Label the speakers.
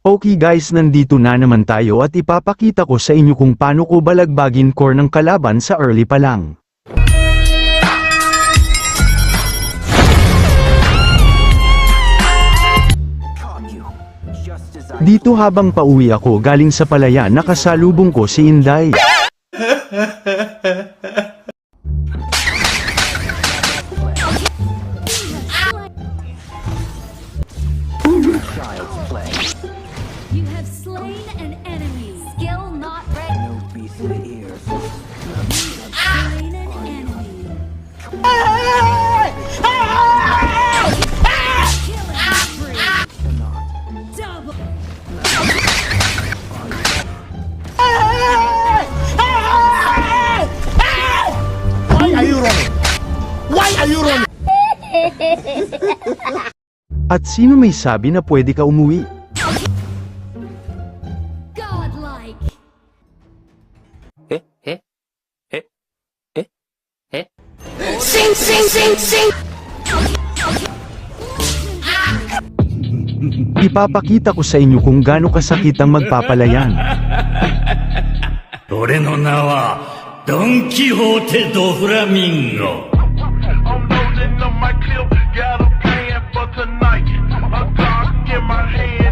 Speaker 1: Okay guys, nandito na naman tayo at ipapakita ko sa inyo kung paano ko balagbagin core ng kalaban sa early pa lang. Dito habang pauwi ako galing sa palayan, nakasalubong ko si Inday.
Speaker 2: You have slain an enemy. Skill not ready.
Speaker 3: No beast in the ears.
Speaker 2: Slain an enemy. Killing spree. Double.
Speaker 4: Why are you running? Why are you running?
Speaker 1: At sino may sabi na pwede ka umuwi?
Speaker 2: Godlike.
Speaker 4: Sing, sing, sing, sing.
Speaker 1: Ipapakita ko sa inyo kung gaano kasakit ang magpapalayan.
Speaker 5: 俺の名はドン・キホーテ・ド・フラミンゴ
Speaker 6: I'm loading up my clip, got a plan for tonight. A dog in my hand.